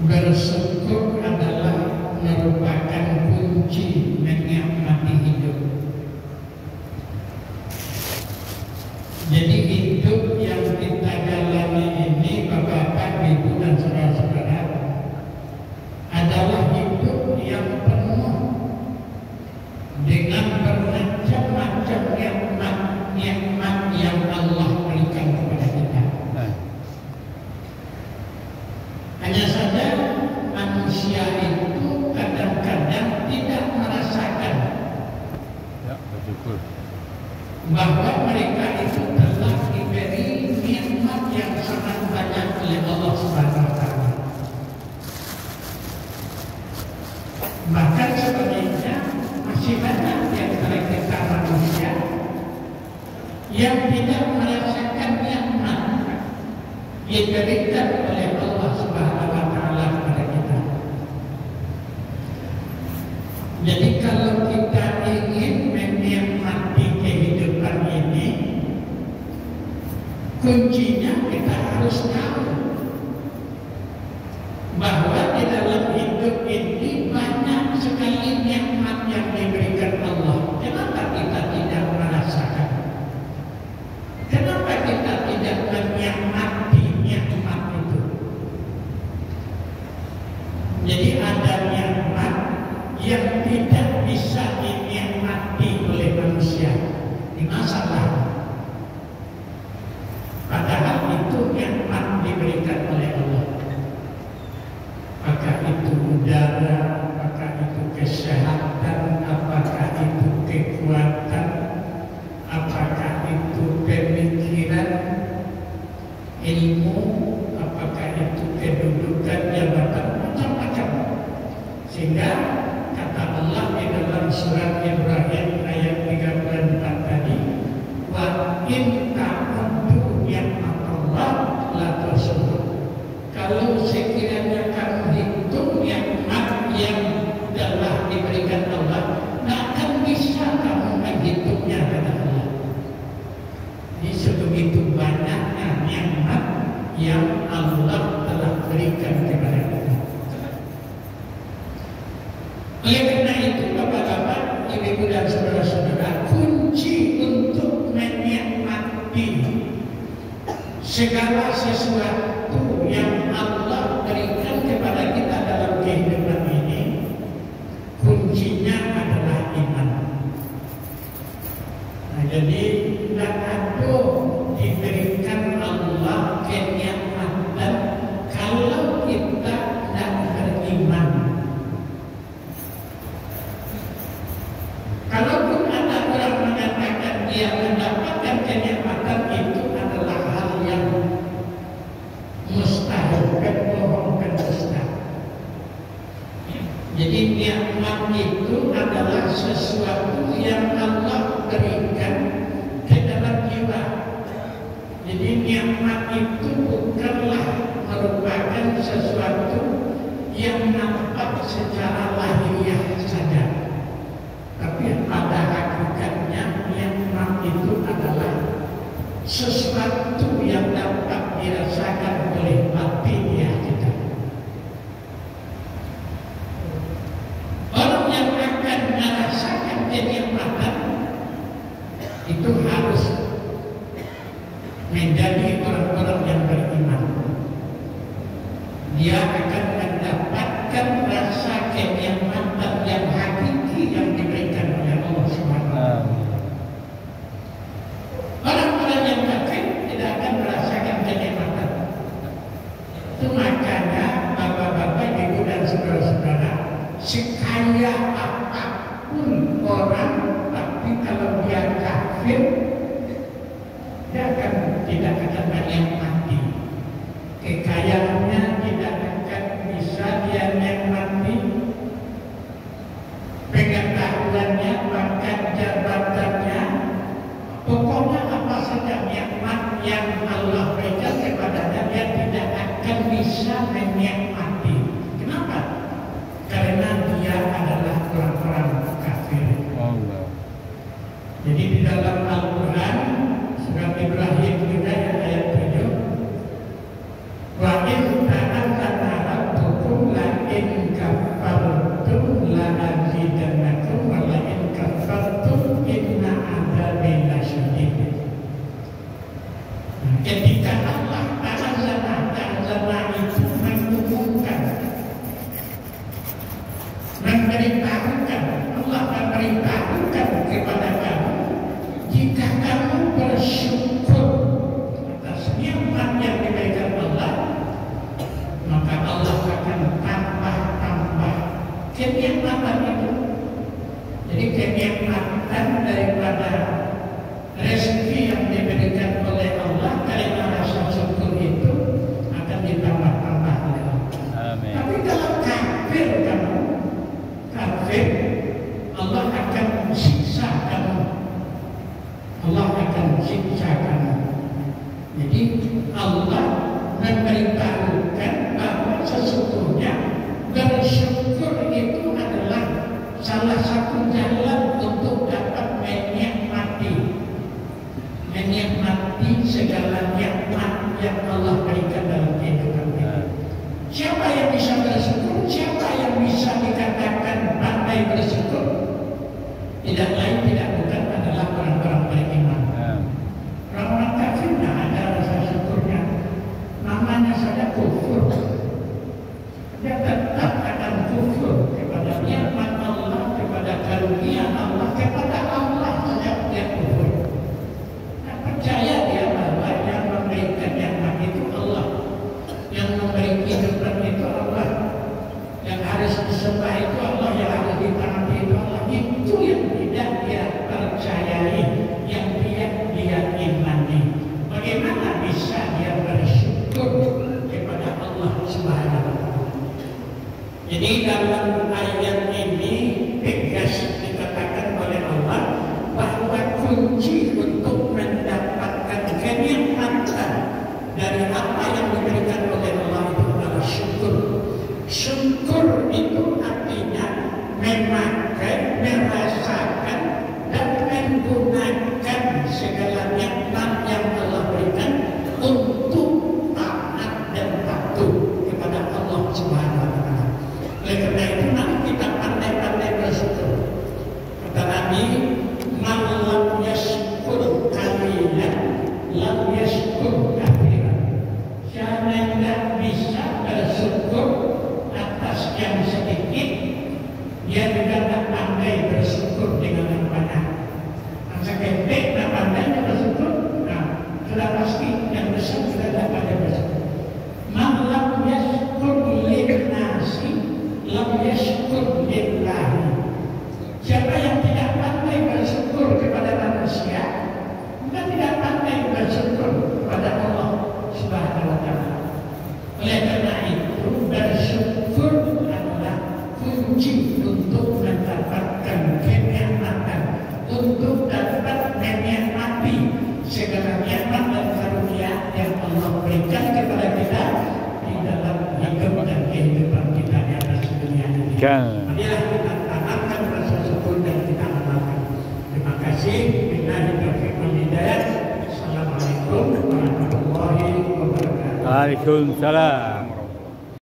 Bersyukur adalah merupakan kunci menikmati hidup. Jadi hidup yang kita jalani ini, Bapak-bapak, Ibu dan saudara-saudara, adalah hidup yang penuh dengan bermacam-macam nikmat yang Allah berikan kepada kita. Hanya saja manusia itu kadang-kadang tidak merasakan bahwa mereka itu telah diberi nikmat yang sangat banyak oleh Allah Subhanahu wa Ta'ala. Bahkan sebenarnya masih banyak di antara kita manusia yang tidak merasakan nikmat diberikan oleh Allah Subhanahu wa Ta'ala kepada kita. Jadi kalau kita ingin menikmati kehidupan ini, kuncinya kita harus tahu bahwa di dalam hidup ini banyak sekali nikmat yang diberikan Allah. Kenapa kita tidak merasakan? Kenapa kita tidak menikmati nikmat itu? Jadi ada nikmat yang tidak bisa dinikmati oleh manusia. Ini masalah. Padahal itu nikmat diberikan oleh Allah. Apakah itu udara, apakah itu kesehatan, apakah itu kekuatan, apakah itu pemikiran, ilmu, apakah itu kedudukan, jabatan, macam-macam. Sehingga kata Allah di dalam surat Ibrahim ayat 34 tadi, wa in ta'uddu ni'matallah la tuhsuha. Kalau sekiranya kamu hitung nikmat yang telah diberikan Allah, tidak akan bisa kamu menghitungnya, kata Allah. Ini sebegitu banyaknya nikmat yang Allah telah berikan kepada kita. Oleh karena itu, Bapak-bapak, Ibu dan saudara-saudara, kunci untuk menikmati segala sesuatu yang Allah berikan kepada kita dalam kehidupan ini, kuncinya adalah iman. Nah, jadi tidak ada diberikan Allah kenikmatan kalau kita tidak beriman. Kalaupun ada orang mengatakan dia mendapatkan kenikmatan, itu adalah hal yang mustahil, bohong, mustahil. Jadi nikmat itu adalah sesuatu yang Allah berikan ke dalam jiwa. Jadi nikmat itu bukanlah merupakan sesuatu yang nampak secara lahiriah saja, tapi pada hakikatnya nikmat itu adalah sesuatu yang dapat dirasakan oleh batiniah kita. Orang yang akan merasakan kenikmatan itu harus menjadi orang-orang yang beriman. Dia akan mendapatkan rasa kenikmatan yang hakiki yang diberikan oleh Allah Subhanahu wa Ta'ala. Orang-orang yang kafir tidak akan merasakan kenikmatan. Itu makanya Bapak-bapak, Ibu dan saudara-saudara, sekaya apapun orang, tapi kalau dia kafir, dia tidak akan menikmati. Kekayaannya tidak akan bisa dia nikmati. Pengetahuannya, bahkan jabatannya, pokoknya apa saja nikmat yang Allah berikan kepadanya, dia tidak akan bisa menikmati. Kenapa? Karena dia adalah orang-orang kafir. Jadi di dalam Al-Quran surat Ibrahim juga ayat 7, wa in ta'adzana rabbukum in kafartum la azidannakum wa la in kafartum inna adzabi lasyadid. Ketika Allah ta'ala itu mengumumkan, memberitahukan, Allah memberitahukan kepada kamu, jika kamu bersyukur atas nikmat yang diberikan Allah, maka Allah akan tambah kenikmatan itu. Jadi kenikmatan daripada rezeki yang diberikan oleh Allah karena rasa syukur itu akan ditambah-tambah oleh Allah. Amin. Tapi kalau kafir kamu, kafir, Allah akan siksa kamu. Allah akan siksa kamu. Jadi Allah memberitahukan bahwa sesungguhnya bersyukur itu adalah salah satu jalan untuk dapat menikmati segala nikmat yang Allah berikan dalam kehidupan kita. Siapa yang bisa bersyukur? Siapa yang bisa dikatakan pandai bersyukur? Tidak lain tidak bukan adalah orang-orang beriman. Orang-orang kafir tidak ada rasa syukurnya. Namanya saja kufur. Dia tetap akan kufur kepada nikmat Allah, kepada karunia Allah, kepada Allah saja dia kufur. Nah, percaya dia bahwa yang memberikan nikmat itu Allah, yang memberi kehidupan itu Allah, yang harus disembah itu Allah, yang harus ditaati itu Allah. Itu yang tidak dia percayai, yang dia imani. Bagaimana bisa dia bersyukur kepada Allah Subhanahu wa Ta'ala? Jadi dalam ayat ini tegas dikatakan oleh Allah bahwa kunci untuk mendapatkan kenikmatan dari apa yang diberikan oleh Allah itu adalah syukur. Syukur itu artinya memakai, merasakan dan menggunakan segala nikmat yang Allah berikan untuk taat dan patuh kepada Allah Subhanahu wa Ta'ala. Oleh karena itu mari kita pandai-pandai bersyukur. Kata Nabi, "Man lam yashkur qalilan, lam yashkur kathiran." Siapa yang tidak bisa bersyukur atas yang sedikit, dia juga tidak pandai bersyukur dengan yang banyak. Masa kente tidak pandai bersyukur, nah sudah pasti yang besar sudah tidak pandai bersyukur. Man lam yashkur linnasi, lam yashkur lillahi. Siapa yang tidak pandai bersyukur kepada manusia, maka tidak pandai bersyukur kepada Allah Subhanahu wa Ta'ala. Oleh karena itu bersyukur adalah kunci untuk mendapatkan kenikmatan, untuk dapat menikmati segala nikmat dan karunia yang Allah berikan kepada kita di dalam hidup dan kehidupan kita di atas dunia ini. Marilah kita tanamkan rasa syukur dan kita amalkan. Terima kasih. Billahi taufiq wal hidayah. Assalamualaikum warahmatullahi wabarakatuh. Waalaikumsalam.